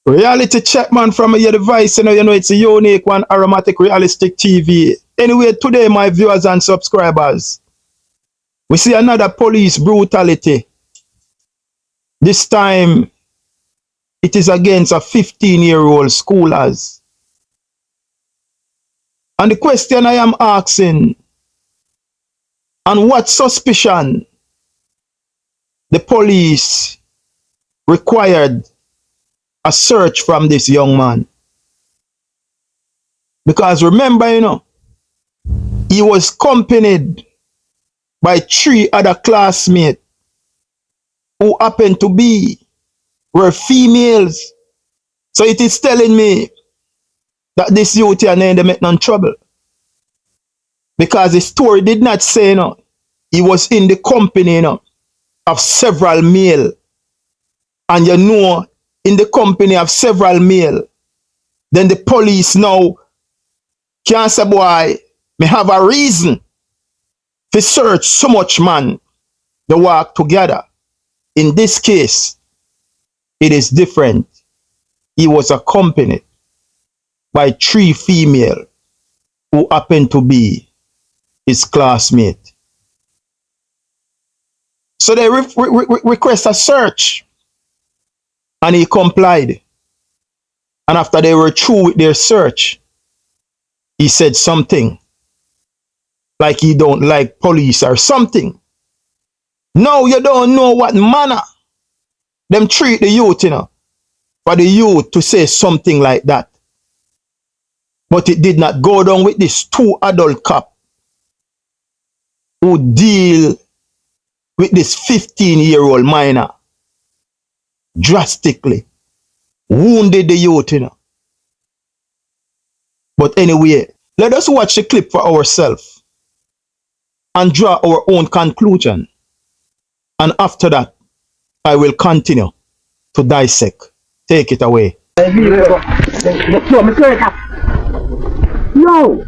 Reality check, man, from your device. You know it's a unique one, aromatic realistic TV. Anyway, today, my viewers and subscribers, we see another police brutality. This time, it is against a 15-year-old schoolers. And the question I am asking, on what suspicion the police required a search from this young man? Because remember, he was accompanied by 3 other classmates who happened to were females. So it is telling me that this youth here they make no trouble. Because the story did not say he was in the company of several male. And in the company of several male, then the police now can't say, boy, may have a reason to search so much man they work together. In this case, it is different. He was accompanied by 3 female who happened to be his classmate. So they request a search and he complied. And after they were through with their search, he said something like he don't like police or something. No, you don't know what manner them treat the youth, for the youth to say something like that. But it did not go down with these 2 adult cops who deal with this 15-year-old minor drastically. Wounded the youth, But anyway, let us watch the clip for ourselves and draw our own conclusion. And after that, I will continue to dissect. Take it away. No!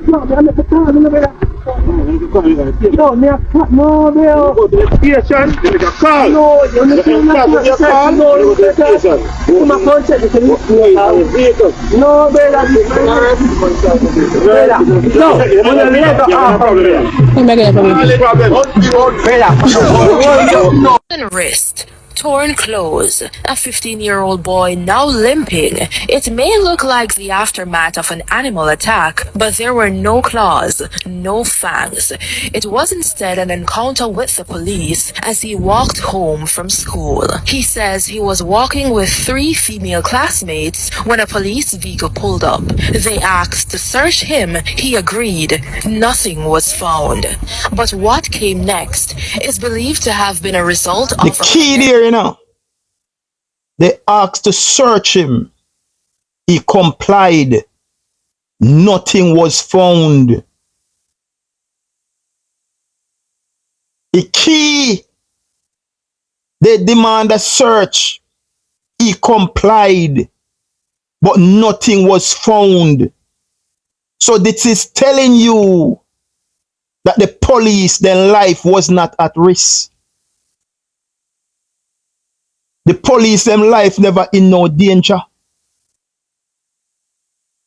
No, me I'm at no, me a cut no, me a go to the station, you make a call. No, you make a call. No, you make a call. You make a contact with the vehicle. No, brother. No, you make a problem. Wrist. Torn clothes, a 15-year-old boy now limping. It may look like the aftermath of an animal attack, but there were no claws, no fangs. It was instead an encounter with the police as he walked home from school. He says he was walking with 3 female classmates when a police vehicle pulled up. They asked to search him. He agreed. Nothing was found. But what came next is believed to have been a result of the key there, they asked to search him. He complied. Nothing was found. The key, they demand a search. He complied, but nothing was found. So this is telling you that the police, their life was not at risk. The police, them life never in no danger.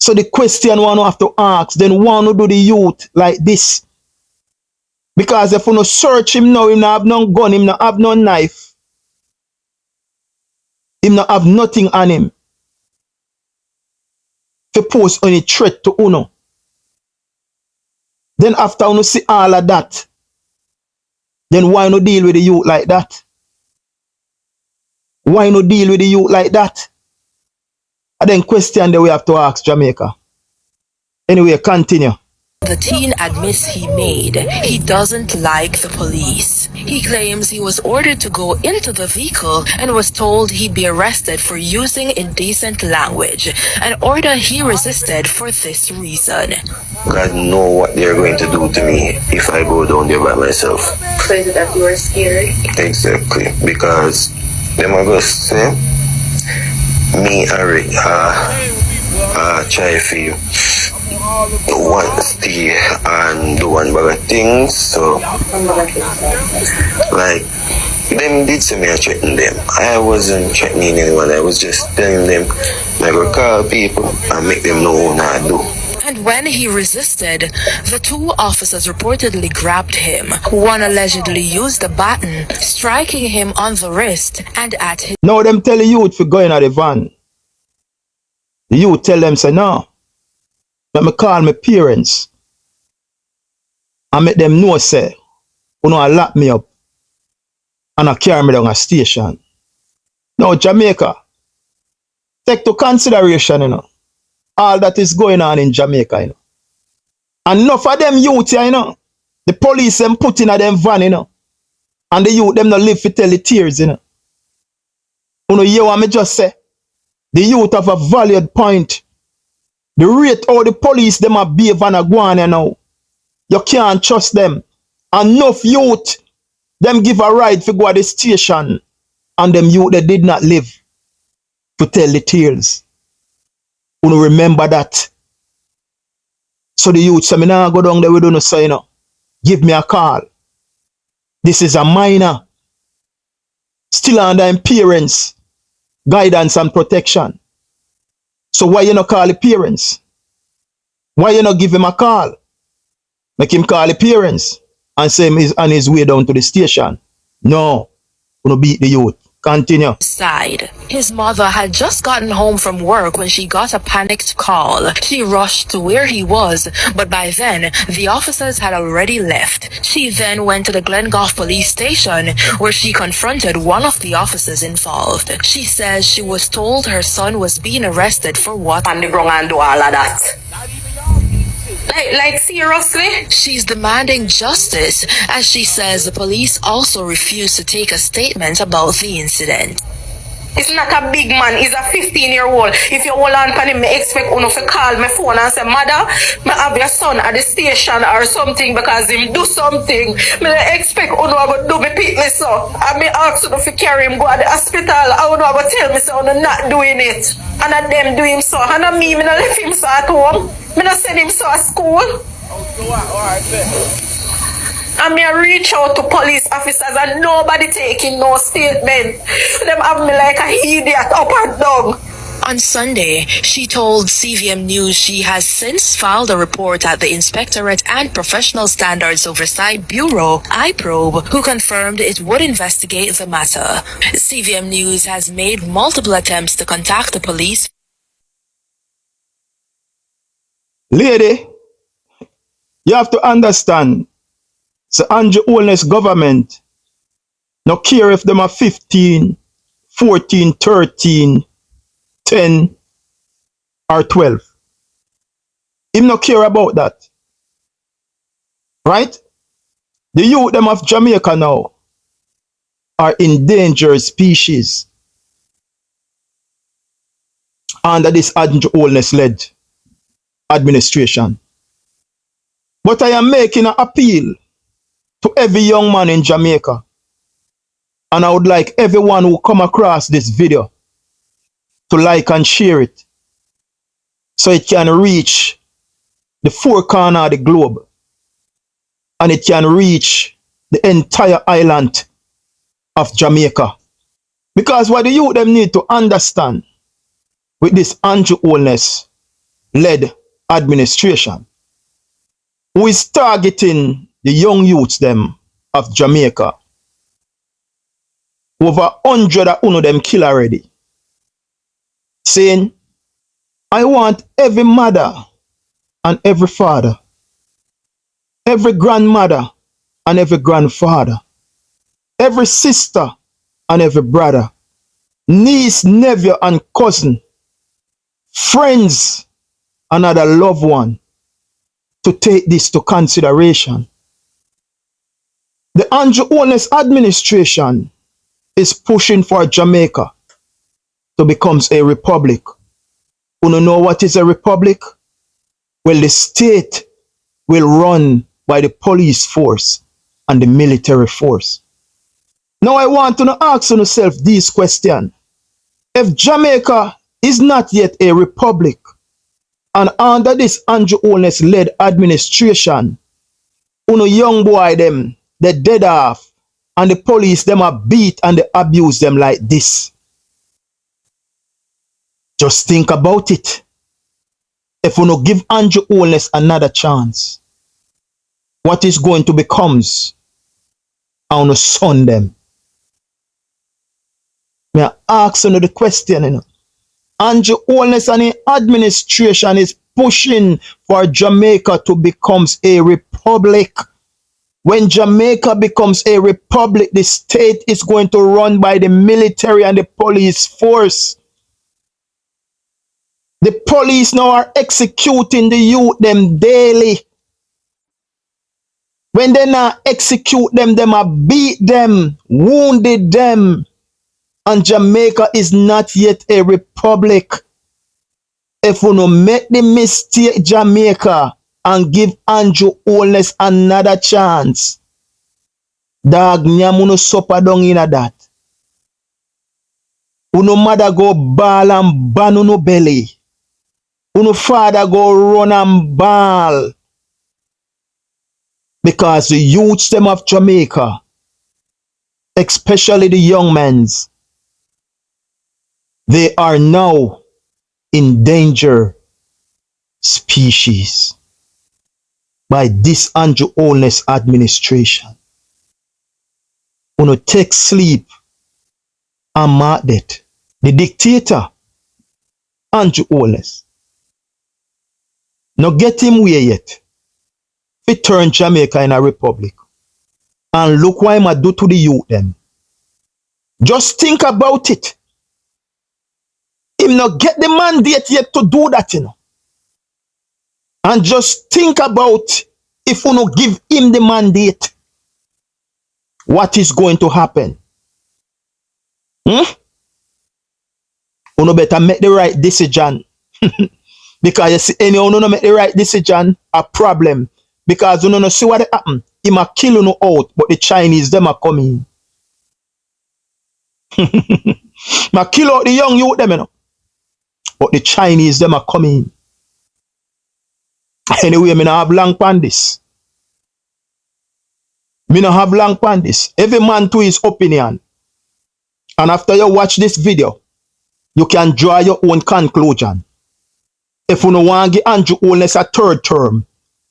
So the question one have to ask, then one who do the youth like this. Because if you no search him now, him not have no gun, him not have no knife. Him not have nothing on him. To pose any threat to uno. Then after you see all of that, then why no deal with the youth like that? Why no deal with the youth like that? And then question that we have to ask Jamaica. Anyway, continue. The teen admits he made. He doesn't like the police. He claims he was ordered to go into the vehicle and was told he'd be arrested for using indecent language, an order he resisted for this reason. God know what they're going to do to me if I go down there by myself. So is it that you were scared? Exactly, because them are going to say, me, Eric, try for you. want to stay and do one bag of things. So, like, them did say me I threaten them. I wasn't threatening anyone. I was just telling them I go call people and make them know what I do. And when he resisted, the two officers reportedly grabbed him. One allegedly used a baton, striking him on the wrist and at his... Now them tell the youth for going at the van. The youth tell them, say, no. Let me call my parents and make them know, say, you know, lock me up and I carry me down a station. Now, Jamaica, take to consideration, you know, all that is going on in Jamaica, you know. And enough of them youth here, you know, the police them put in a them van, you know, and the youth them not live to tell the tears, you know. You know, hear what me just say? The youth have a valid point. The rate how the police them a behave and a go on, you know. You can't trust them. Enough youth, them give a ride to go to the station, and them youth they did not live to tell the tales. You remember that. So the youth say, me nah go down there, we don't say, you know, give me a call. This is a minor, still under him parents' guidance and protection. So why you not call the parents? Why you not give him a call? Make him call the parents and say he's on his way down to the station. No, we don't beat the youth. Continue. Side. His mother had just gotten home from work when she got a panicked call. She rushed to where he was, but by then, the officers had already left. She then went to the Glengough police station, where she confronted one of the officers involved. She says she was told her son was being arrested for what? On the ground and do all of that. Like seriously? She's demanding justice, as she says the police also refused to take a statement about the incident. It's not a big man, he's a 15-year-old. If you hold on to him, I expect you to call my phone and say, Mother, I have your son at the station or something because him do something. I expect you to do me pick me so. I may ask you to carry him go to the hospital. I would to tell me so I'm not doing it. And at them do him so. And at me, I left him so at home. I not send him so at school. And me reach out to police officers and nobody taking no statement. Them have me like a idiot up and down. On Sunday, she told CVM News she has since filed a report at the Inspectorate and Professional Standards Oversight Bureau, IPROBE, who confirmed it would investigate the matter. CVM News has made multiple attempts to contact the police. Lady, you have to understand, so Andrew Holness government no care if them are 15, 14, 13, 10 or 12. Him no care about that. Right? The youth them of Jamaica now are endangered species under this Andrew Holness led administration. But I am making an appeal to every young man in Jamaica, and I would like everyone who come across this video to like and share it so it can reach the four corners of the globe and it can reach the entire island of Jamaica. Because what the youth them need to understand with this Andrew Holness led administration, who is targeting the young youths them of Jamaica. Over 100 of them kill already. Saying, I want every mother and every father, every grandmother and every grandfather, every sister and every brother, niece, nephew and cousin, friends and other loved one to take this to consideration. The Andrew Holness administration is pushing for Jamaica to become a republic. You don't know what is a republic? Well, the state will run by the police force and the military force. Now I want to ask yourself this question. If Jamaica is not yet a republic, And under this Andrew Holness led administration, uno young boy them, they dead off. And the police them are beat and they abuse them like this. Just think about it. If we no give Andrew Holness another chance, what is going to becomes on the son them? Me ask you the question, you know. Andrew Holness and the administration is pushing for Jamaica to become a republic. When Jamaica becomes a republic, the state is going to run by the military and the police force. The police now are executing the youth them daily. When they not execute them, them are beat them, wounded them. And Jamaica is not yet a republic. If we no make the mistake Jamaica and give Andrew Holness another chance, dog nyamuno supper down in that. Uno mother go ball and ban uno belly. Uno father go run and ball. Because the youths them of Jamaica, especially the young men's, they are now endangered species by this Andrew Holness administration. Uno take sleep and mark that. The dictator, Andrew Holness, no get him way yet. He turn Jamaica in a republic. And look what him do to the youth them. Just think about it. Him not get the mandate yet to do that, you know. And just think about if you no give him the mandate, what is going to happen? You better make the right decision. Because you see, anyone no make the right decision, a problem. Because you no see what happen. He ma kill you out, but the Chinese them are coming. Ma kill out the young youth them, you know. But the Chinese them are coming. Anyway, me not have long pan this. Me not have long pan this. Every man to his opinion. And after you watch this video, you can draw your own conclusion. If you no want to give Andrew Holness a third term,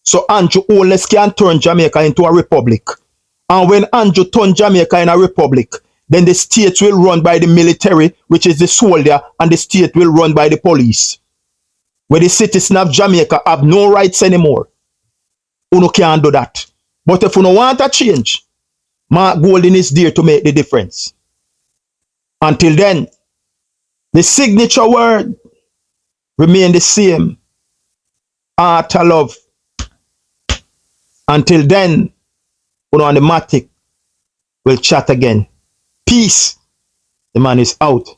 so Andrew Holness can turn Jamaica into a republic. And when Andrew turn Jamaica in a republic, then the state will run by the military, which is the soldier, and the state will run by the police. Where the citizens of Jamaica have no rights anymore. Uno can't do that. But if you no want a change, Mark Golden is there to make the difference. Until then, the signature word remain the same. Art of love. Until then, Uno and the Matic will chat again. Peace. The man is out.